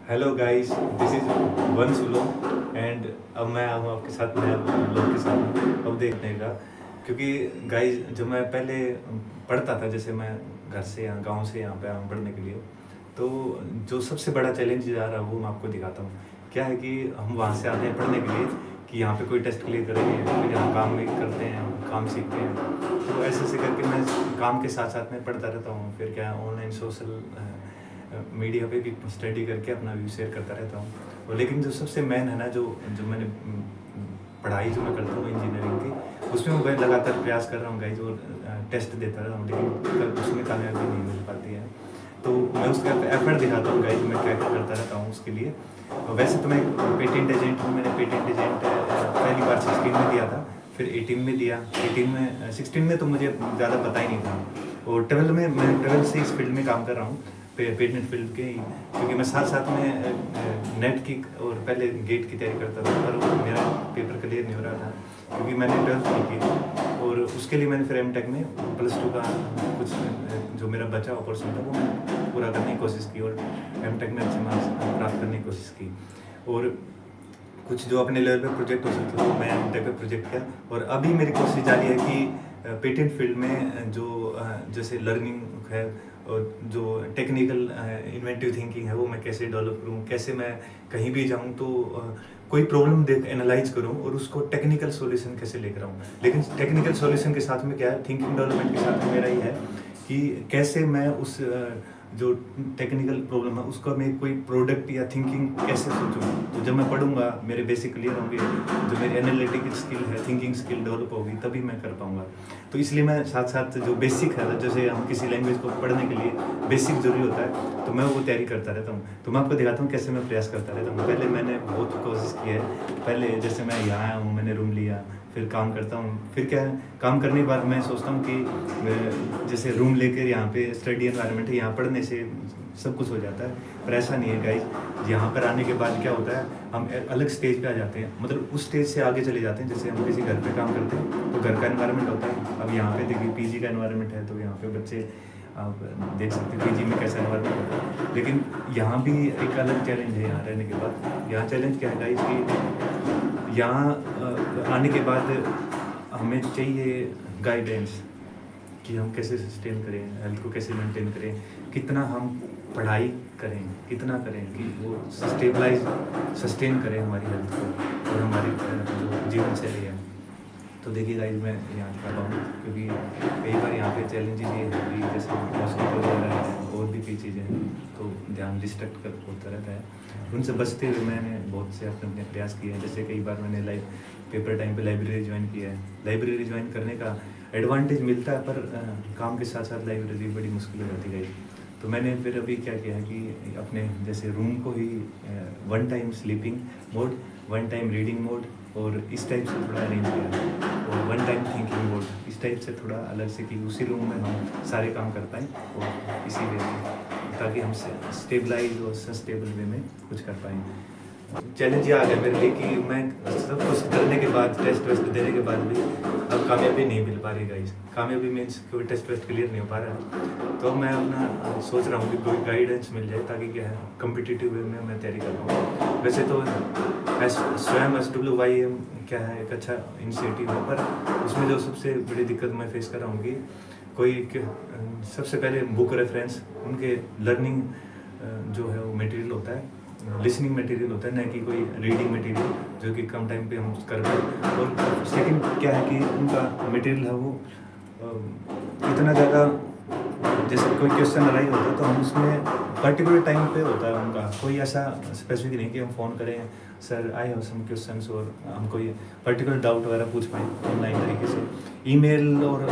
Hello guys, this is one सुलो and अब मैं आऊँ आपके साथ नया लोग के साथ अब देखने का। क्योंकि गाइस जब मैं पहले पढ़ता था, जैसे मैं घर से यहाँ गांव से यहाँ पे आऊँ पढ़ने के लिए, तो जो सबसे बड़ा चैलेंज आ रहा है वो मैं आपको दिखाता हूँ। क्या है कि हम वहाँ से आते हैं पढ़ने के लिए कि यहाँ पे कोई टेस्ट क्लियर करेंगे, फिर यहाँ काम भी करते हैं, काम सीखते हैं। तो ऐसे ऐसे करके मैं काम के साथ साथ में पढ़ता रहता हूँ। फिर क्या ऑनलाइन सोशल मीडिया पे भी स्टडी करके अपना व्यू शेयर करता रहता हूँ। और लेकिन जो सबसे मेन है ना, जो जो मैंने पढ़ाई जो मैं करता हूँ इंजीनियरिंग की, उसमें मैं लगातार प्रयास कर रहा हूँ गाइज, और टेस्ट देता रहा हूँ, लेकिन उसमें कामयाबी नहीं मिल पाती है। तो मैं उसका एफर्ट दिखाता हूँ गाइज, मैं क्या क्या करता रहता हूँ उसके लिए। वैसे तो मैं पेटेंट एजेंट हूँ। मैंने पेटेंट एजेंट पहली बार 16 में दिया था, फिर 18 में दिया। 18 में 16 में तो मुझे ज़्यादा पता ही नहीं था, और 12 में मैं 12 से इस फील्ड में काम कर रहा हूँ, पेटेंट फील्ड के ही। क्योंकि मैं साथ साथ में नेट की और पहले गेट की तैयारी करता था, पर वो मेरा पेपर क्लियर नहीं हो रहा था क्योंकि मैंने 12th नहीं की थी। और उसके लिए मैंने फिर एमटेक में +2 का कुछ जो मेरा बचा अपॉर्चुनिटी था वो मैंने पूरा करने की कोशिश की, और एमटेक में अच्छे मार्क्स प्राप्त करने की कोशिश की। और कुछ जो अपने लेवल पे प्रोजेक्ट हो सकते थे वो मैं एमटेक पे प्रोजेक्ट किया। और अभी मेरी कोशिश जारी है कि पेटेंट फील्ड में जो जैसे लर्निंग है और जो टेक्निकल इन्वेंटिव थिंकिंग है वो मैं कैसे डेवलप करूँ, कैसे मैं कहीं भी जाऊँ तो कोई प्रॉब्लम देख एनालाइज करूँ और उसको टेक्निकल सॉल्यूशन कैसे लेकर आऊँ। लेकिन टेक्निकल सॉल्यूशन के साथ में क्या है, थिंकिंग डेवलपमेंट के साथ में मेरा ये है कि कैसे मैं उस जो टेक्निकल प्रॉब्लम है उसका मैं कोई प्रोडक्ट या थिंकिंग कैसे सोचूं। तो जब मैं पढ़ूंगा मेरे बेसिक क्लियर होंगे, जो मेरी एनालिटिकल स्किल है, थिंकिंग स्किल डेवलप होगी, तभी मैं कर पाऊंगा। तो इसलिए मैं साथ साथ जो बेसिक है, जैसे हम किसी लैंग्वेज को पढ़ने के लिए बेसिक जरूरी होता है, तो मैं वो तैयारी करता रहता हूँ। तो मैं आपको दिखाता हूँ कैसे मैं प्रयास करता रहता हूँ। पहले मैंने बहुत कोशिश की है। पहले जैसे मैं यहाँ आया हूँ, मैंने रूम लिया, फिर काम करता हूँ। फिर क्या है, काम करने के बाद मैं सोचता हूँ कि जैसे रूम लेकर यहाँ पे स्टडी एनवायरनमेंट है, यहाँ पढ़ने से सब कुछ हो जाता है, पर ऐसा नहीं है गाइज। यहाँ पर आने के बाद क्या होता है, हम अलग स्टेज पे आ जाते हैं, मतलब उस स्टेज से आगे चले जाते हैं। जैसे हम किसी घर पे काम करते हैं तो घर का एनवायरनमेंट होता है। अब यहाँ पे देखिए पीजी का एनवायरनमेंट है, तो यहाँ पे बच्चे आप देख सकते हैं पीजी में कैसा एनवायरनमेंट होता है। लेकिन यहाँ भी एक अलग चैलेंज है यहाँ रहने के बाद। यहाँ चैलेंज क्या है गाइज कि यहाँ आने के बाद हमें चाहिए गाइडेंस कि हम कैसे सस्टेन करें, हेल्थ को कैसे मेंटेन करें, कितना हम पढ़ाई करें, कितना करें कि वो सस्टेन करें हमारी हेल्थ को और हमारी जो जीवन शैली है। तो देखिए गाइस, मैं यहाँ कर रहा हूँ क्योंकि कई बार यहाँ पे चैलेंजेस ये है कि जैसे मॉस्किटो वगैरह है और भी कई चीज़ें हैं, तो ध्यान डिस्ट्रैक्ट कर होता रहता है। उनसे बचते हुए मैंने बहुत से अपने प्रयास किए हैं। जैसे कई बार मैंने पेपर टाइम पे लाइब्रेरी ज्वाइन किया है। लाइब्रेरी ज्वाइन करने का एडवांटेज मिलता है, पर काम के साथ साथ लाइब्रेरी बड़ी मुश्किल हो जाती है। तो मैंने फिर अभी क्या किया है कि अपने जैसे रूम को ही 1 time sleeping mode, 1 time reading mode और इस टाइप से थोड़ा अरेंज किया है, और 1 टाइम थिंकिंग मोड इस टाइप से थोड़ा अलग से, कि उसी रूम में हम सारे काम कर पाएँ और इसी वे में, ताकि हम स्टेबलाइज और सस्टेबल वे में कुछ कर पाएँ। चैलेंज ये आ गया मेरे लिए कि मैं सब कुछ करने के बाद, टेस्ट वेस्ट देने के बाद भी अब कामयाबी नहीं मिल पा रही गाइस। कामयाबी मीन्स कोई टेस्ट वेस्ट क्लियर नहीं हो पा रहा है। तो मैं अपना सोच रहा हूँ कि कोई गाइडेंस मिल जाए, ताकि क्या है कम्पिटिटिव वे में मैं तैयारी कर पाऊँ। वैसे तो स्वयं SWYM क्या है, एक अच्छा इनिशिएटिव है, पर उसमें जो सबसे बड़ी दिक्कत मैं फेस कर रहा हूँ कि कोई सबसे पहले बुक रेफरेंस, उनके लर्निंग जो है वो मटेरियल होता है, लिसनिंग मटेरियल होता है, ना कि कोई रीडिंग मटेरियल जो कि कम टाइम पे हम कर पाए। और सेकंड क्या है कि उनका मटेरियल है वो इतना ज़्यादा, जैसे कोई क्वेश्चन अराइज होता है तो हम उसमें पर्टिकुलर टाइम पे होता है उनका, कोई ऐसा स्पेसिफिक नहीं कि हम फ़ोन करें sir I have some questions, और हम कोई पर्टिकुलर डाउट वगैरह पूछ पाएँ ऑनलाइन तरीके से। ईमेल और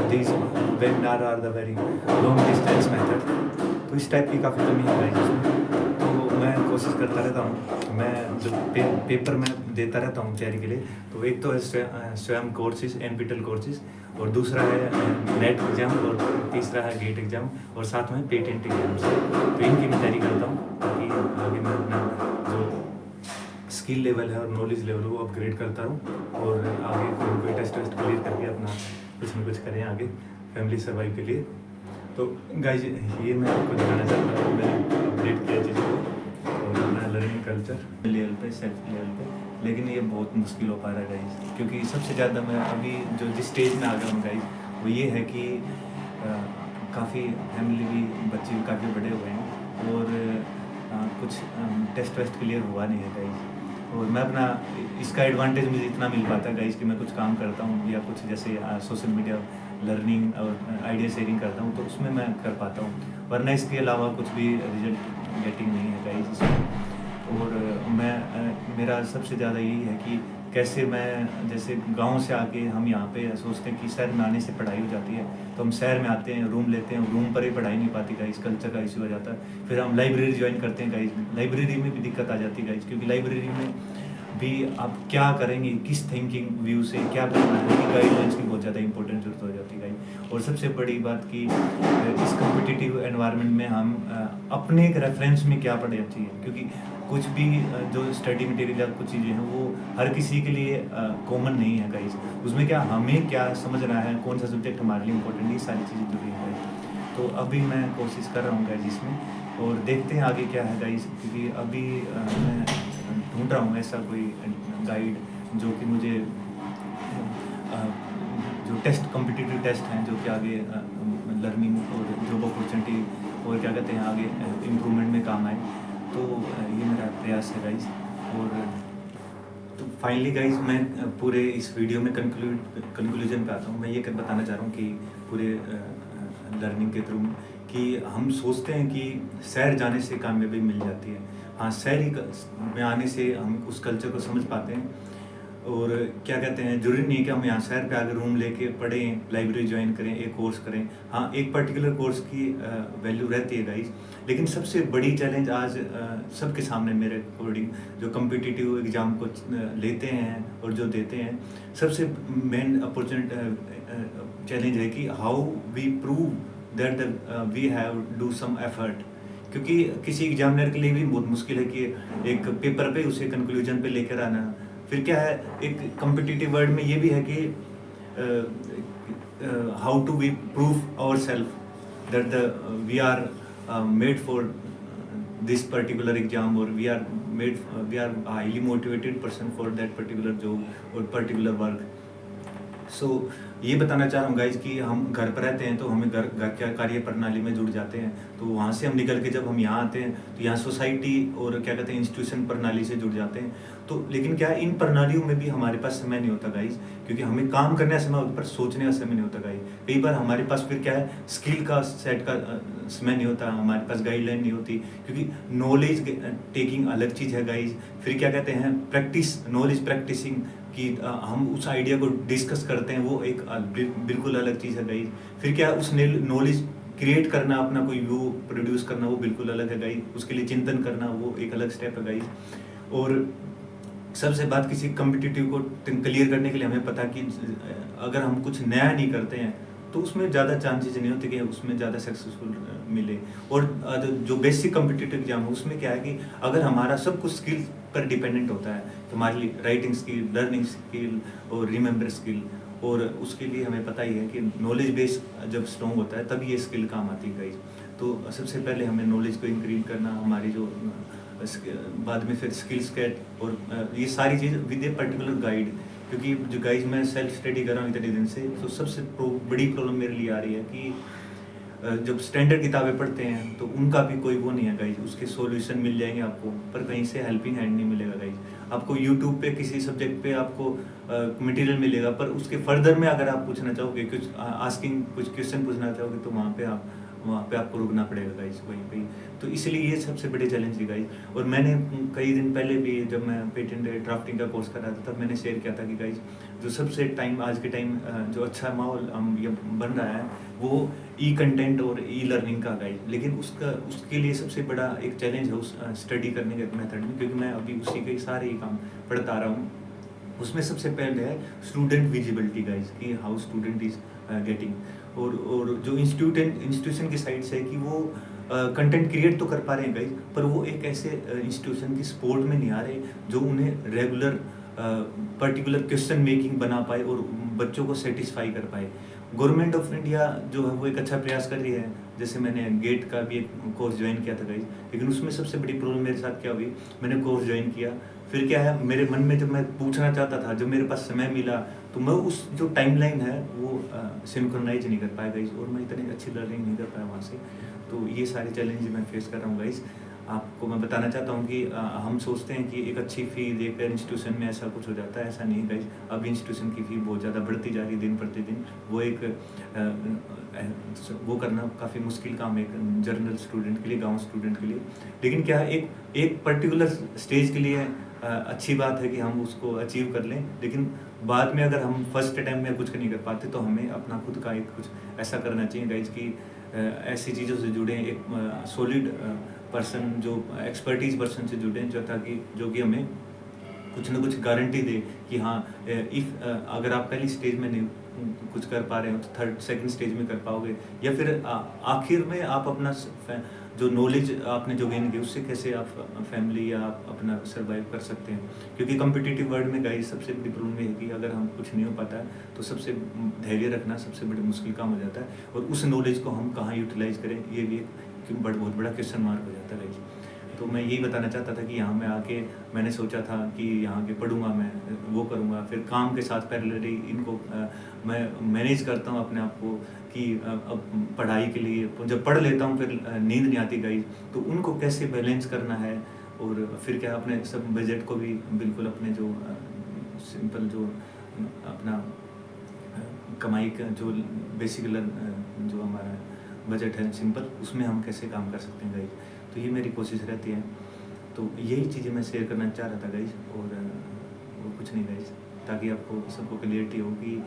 these webinar are the very long distance method, तो इस टाइप की काफ़ी कमी है इसमें। तो मैं कोशिश करता रहता हूँ, मैं जो पेपर में देता रहता हूँ तैयारी के लिए, तो एक तो है स्वयं कोर्सेज, NPTEL कोर्सेज, और दूसरा है नेट एग्ज़ाम, और तीसरा है गेट एग्ज़ाम, और साथ में पेटेंट एग्जाम्स। तो इनकी मैं तैयारी करता हूँ ताकि आगे मैं अपना जो स्किल लेवल है और नॉलेज लेवल है वो अपग्रेड करता रहूँ, और आगे कोई टेस्ट वेस्ट क्लियर करके अपना कुछ न कुछ करें आगे फैमिली सर्वाइव के लिए। तो गाइज ये मैं आपको दिखाना चाहता हूँ, मैंने अपडेट किया चीज़ों को और लर्निंग कल्चर लेवल पे, सेल्फ लेवल पे, लेकिन ये बहुत मुश्किल हो पा रहा है गाइस, क्योंकि सबसे ज़्यादा मैं अभी जो जिस स्टेज में आ गया हूँ गाइस, वो ये है कि काफ़ी फैमिली भी, बच्चे भी काफ़ी बड़े हुए हैं और कुछ टेस्ट वेस्ट क्लियर हुआ नहीं है गाइस। और मैं अपना इसका एडवांटेज मुझे इतना मिल पाता है गाइस कि मैं कुछ काम करता हूँ या कुछ जैसे सोशल मीडिया लर्निंग और आइडिया शेयरिंग करता हूँ, तो उसमें मैं कर पाता हूँ, वरना इसके अलावा कुछ भी रिजल्ट गेटिंग नहीं है गाइस इसमें। और मेरा सबसे ज़्यादा यही है कि कैसे मैं, जैसे गांव से आके हम यहाँ पे सोचते हैं कि शहर में आने से पढ़ाई हो जाती है, तो हम शहर में आते हैं, रूम लेते हैं, रूम पर ही पढ़ाई नहीं पाती गाइस, कल्चर का इशू हो जाता है। फिर हम लाइब्रेरी ज्वाइन करते हैं गाइस, लाइब्रेरी में भी दिक्कत आ जाती है गाइस, क्योंकि लाइब्रेरी में भी आप क्या करेंगे, किस थिंकिंग व्यू से क्या करना है, कि गाइडलाइंस की बहुत ज़्यादा इंपॉर्टेंट जरूरत हो जाती है गाइस। और सबसे बड़ी बात कि इस कम्पिटिटिव एनवायरनमेंट में हम अपने एक रेफरेंस में क्या पढ़ना चाहिए, क्योंकि कुछ भी जो स्टडी मटेरियल या कुछ चीज़ें हैं वो हर किसी के लिए कॉमन नहीं है गाइस। उसमें क्या हमें क्या समझना है, कौन सा सब्जेक्ट हमारे लिए इंपॉर्टेंट, ये सारी चीज़ें जुड़ी हैं गाइस। तो अभी मैं कोशिश कर रहा हूँ गाइस इसमें, और देखते हैं आगे क्या है गाइस, क्योंकि अभी मैं ढूंढ रहा हूँ ऐसा कोई गाइड जो कि मुझे जो टेस्ट कॉम्पिटिटिव टेस्ट हैं जो कि आगे लर्निंग और जॉब अपॉर्चुनिटी और क्या कहते हैं आगे इम्प्रूवमेंट में काम आए। तो ये मेरा प्रयास है गाइस। और तो फाइनली गाइस मैं पूरे इस वीडियो में कंक्लूजन पे आता हूँ। मैं ये बताना चाह रहा हूँ कि पूरे लर्निंग के थ्रू कि हम सोचते हैं कि शहर जाने से कामयाबी मिल जाती है। हाँ, शहर में आने से हम उस कल्चर को समझ पाते हैं, और क्या कहते हैं, ज़रूरी नहीं है कि हम यहाँ शहर पे आकर रूम लेके पढ़ें, लाइब्रेरी ज्वाइन करें, एक कोर्स करें। हाँ, एक पर्टिकुलर कोर्स की वैल्यू रहती है गाइस, लेकिन सबसे बड़ी चैलेंज आज सबके सामने मेरे अकॉर्डिंग जो कम्पिटिटिव एग्ज़ाम को लेते हैं और जो देते हैं, सबसे मेन अपॉर्चुनिटी चैलेंज है कि how we prove that we have do some effort. क्योंकि किसी एग्जामिनर के लिए भी बहुत मुश्किल है कि एक पेपर पे उसे कंक्लूजन पे लेकर आना। फिर क्या है, एक कम्पिटिटिव वर्ड में ये भी है कि how to we prove our self that we are made for this particular exam, और we are highly motivated person for that particular job और पर्टिकुलर वर्क। सो ये बताना चाह रहा हूँ गाइज कि हम घर पर रहते हैं तो हमें घर क्या कार्य प्रणाली में जुड़ जाते हैं, तो वहाँ से हम निकल के जब हम यहाँ आते हैं तो यहाँ सोसाइटी और क्या कहते हैं इंस्टीट्यूशन प्रणाली से जुड़ जाते हैं। तो लेकिन क्या इन प्रणालियों में भी हमारे पास समय नहीं होता गाइज, क्योंकि हमें काम करने का समय होता है पर सोचने का समय नहीं होता गाइज। कई बार हमारे पास फिर क्या है, स्किल का सेट का समय नहीं होता, हमारे पास गाइडलाइन नहीं होती, क्योंकि नॉलेज टेकिंग अलग चीज़ है गाइज। फिर क्या कहते हैं, प्रैक्टिस, नॉलेज प्रैक्टिसिंग कि हम उस आइडिया को डिस्कस करते हैं, वो एक बिल्कुल अलग चीज़ है गाइज। फिर क्या, उस नॉलेज क्रिएट करना, अपना कोई व्यू प्रोड्यूस करना, वो बिल्कुल अलग है गाइज। उसके लिए चिंतन करना वो एक अलग स्टेप है गाइज। और सबसे बात, किसी कम्पिटिटिव को क्लियर करने के लिए हमें पता कि अगर हम कुछ नया नहीं करते हैं तो उसमें ज़्यादा चांसेस नहीं होते कि उसमें ज़्यादा सक्सेसफुल मिले। और जो बेसिक कम्पिटिटिव एग्जाम है उसमें क्या है कि अगर हमारा सब कुछ स्किल पर डिपेंडेंट होता है, तो हमारी राइटिंग स्किल, लर्निंग स्किल और रिमेंबर स्किल, और उसके लिए हमें पता ही है कि नॉलेज बेस जब स्ट्रॉन्ग होता है तभी ये स्किल काम आती है गाइज। तो सबसे पहले हमें नॉलेज को इंक्रीज करना, हमारी जो बाद में फिर स्किल सेट, और ये सारी चीज़ विद ए पर्टिकुलर गाइड। क्योंकि जो गाइज मैं सेल्फ स्टडी कर रहा हूँ इतने दिन से, तो सबसे बड़ी प्रॉब्लम मेरे लिए आ रही है कि जब स्टैंडर्ड किताबें पढ़ते हैं तो उनका भी कोई वो नहीं है गाइज, उसके सॉल्यूशन मिल जाएंगे आपको, पर कहीं से हेल्पिंग हैंड नहीं मिलेगा गाइज। आपको यूट्यूब पे किसी सब्जेक्ट पे आपको मटेरियल मिलेगा, पर उसके फर्दर में अगर आप पूछना चाहोगे, कुछ आस्किंग कुछ क्वेश्चन पूछना चाहोगे, तो वहाँ पे आपको रुकना पड़ेगा गाइज वहीं पे। तो इसलिए ये सबसे बड़े चैलेंज है गाइज। और मैंने कई दिन पहले भी जब मैं पेटेंट ड्राफ्टिंग का कोर्स कर रहा था तब मैंने शेयर किया था कि गाइज जो सबसे आज के टाइम जो अच्छा माहौल ये बन रहा है वो ई कंटेंट और ई लर्निंग का गाइज। लेकिन उसके लिए सबसे बड़ा एक चैलेंज है उस स्टडी करने के मेथड में, क्योंकि मैं अभी उसी के सारे ही काम पढ़ता आ रहा हूँ। उसमें सबसे पहले है स्टूडेंट विजिबिलिटी गाइज, कि हाउ स्टूडेंट इज गेटिंग, और जो इंस्टीट्यूशन की साइड से है कि वो कंटेंट क्रिएट तो कर पा रहे हैं गाइज, पर वो एक ऐसे इंस्टीट्यूशन की सपोर्ट में नहीं आ रहे जो उन्हें रेगुलर पर्टिकुलर क्वेश्चन मेकिंग बना पाए और बच्चों को सेटिस्फाई कर पाए। गवर्नमेंट ऑफ इंडिया जो है वो एक अच्छा प्रयास कर रही है, जैसे मैंने गेट का भी एक कोर्स ज्वाइन किया था गाइज, लेकिन उसमें सबसे बड़ी प्रॉब्लम मेरे साथ क्या हुई, मैंने कोर्स ज्वाइन किया, फिर क्या है मेरे मन में जब मैं पूछना चाहता था, जब मेरे पास समय मिला, तो मैं उस जो टाइमलाइन है वो सिंक्रोनाइज नहीं कर पाया गाइज, और मैं इतनी अच्छी लर्निंग नहीं कर पाया वहाँ से। तो ये सारे चैलेंज मैं फेस कर रहा हूँ गाइज। आपको मैं बताना चाहता हूँ कि हम सोचते हैं कि एक अच्छी फ़ी एक इंस्टीट्यूशन में ऐसा कुछ हो जाता है, ऐसा नहीं गाइज। अब इंस्टीट्यूशन की फ़ी बहुत ज़्यादा बढ़ती जा रही है दिन प्रतिदिन। वो एक वो करना काफ़ी मुश्किल काम है एक जर्नल स्टूडेंट के लिए, गांव स्टूडेंट के लिए। लेकिन क्या है, एक एक पर्टिकुलर स्टेज के लिए अच्छी बात है कि हम उसको अचीव कर लें, लेकिन बाद में अगर हम फर्स्ट टाइम में कुछ नहीं कर पाते तो हमें अपना खुद का एक कुछ ऐसा करना चाहिए गाइज कि ऐसी चीज़ों से जुड़ें, एक सॉलिड पर्सन जो एक्सपर्टीज पर्सन से जुड़ें, जो ताकि जो कि हमें कुछ ना कुछ गारंटी दे कि हाँ, इफ़ अगर आप पहली स्टेज में नहीं कुछ कर पा रहे हो तो थर्ड सेकंड स्टेज में कर पाओगे, या फिर आखिर में आप अपना जो नॉलेज आपने जो गेन की उससे कैसे आप फैमिली या आप अपना सर्वाइव कर सकते हैं। क्योंकि कम्पिटिटिव वर्ल्ड में गाइस सबसे बड़ी प्रॉब्लम ये है कि अगर हम कुछ नहीं हो पाता है तो सबसे धैर्य रखना सबसे बड़ी मुश्किल काम हो जाता है, और उस नॉलेज को हम कहाँ यूटिलाइज करें ये भी एक बहुत बड़ा क्वेश्चन मार्क हो जाता है गाइस। तो मैं यही बताना चाहता था कि यहाँ मैं आके मैंने सोचा था कि यहाँ के पढ़ूँगा, मैं वो करूँगा, फिर काम के साथ पैरेलली इनको मैं मैनेज करता हूँ अपने आप को कि अब पढ़ाई के लिए जब पढ़ लेता हूँ फिर नींद नहीं आती गाइस, तो उनको कैसे बैलेंस करना है, और फिर क्या अपने सब बजट को भी बिल्कुल अपने जो सिंपल जो अपना कमाई का जो बेसिक जो हमारा बजट है सिंपल, उसमें हम कैसे काम कर सकते हैं गाइस। तो ये मेरी कोशिश रहती है। तो यही चीज़ें मैं शेयर करना चाह रहा था गाइस, और कुछ नहीं गाइस, ताकि आपको सबको क्लियरिटी हो कि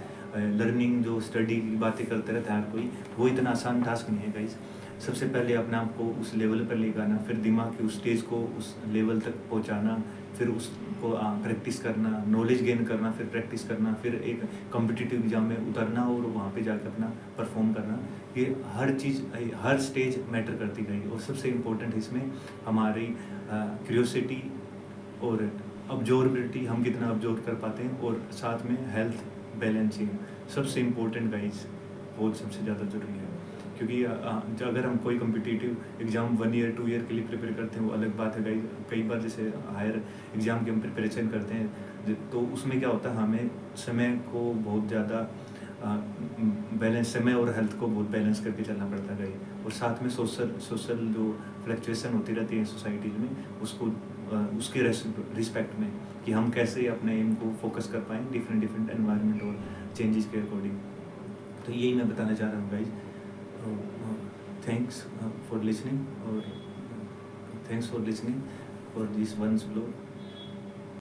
लर्निंग जो स्टडी की बातें करते रहता है हर कोई, वो इतना आसान टास्क नहीं है गाइस। सबसे पहले अपने आप को उस लेवल पर लेकर आना, फिर दिमाग के उस स्टेज को उस लेवल तक पहुंचाना, फिर उसको प्रैक्टिस करना, नॉलेज गेन करना, फिर प्रैक्टिस करना, फिर एक कॉम्पिटिटिव एग्जाम में उतरना और वहाँ पे जाकर अपना परफॉर्म करना। ये हर चीज़ हर स्टेज मैटर करती गई, और सबसे इम्पोर्टेंट इसमें हमारी क्यूरियोसिटी और ऑब्जर्वेबिलिटी, हम कितना ऑब्जर्व कर पाते हैं, और साथ में हेल्थ बैलेंसिंग सबसे इम्पोर्टेंट गाइस, बहुत सबसे ज़्यादा ज़रूरी है। क्योंकि अगर हम कोई कम्पिटिटिव एग्ज़ाम 1 ईयर 2 ईयर के लिए प्रिपेयर करते हैं वो अलग बात है गाइस। कई बार जैसे हायर एग्ज़ाम की हम प्रिपरेशन करते हैं तो उसमें क्या होता है, हमें समय को बहुत ज़्यादा बैलेंस, समय और हेल्थ को बहुत बैलेंस करके चलना पड़ता है, और साथ में सोशल जो फ्लक्चुएशन होती रहती है सोसाइटीज़ में, उसको उसके रिस्पेक्ट में कि हम कैसे अपने एम को फोकस कर पाएँ डिफरेंट एनवायरनमेंट और चेंजेस के अकॉर्डिंग। तो यही मैं बताना चाह रहा हूँ गाइज। थैंक्स फॉर लिसनिंग, और thanks for listening for this one blog.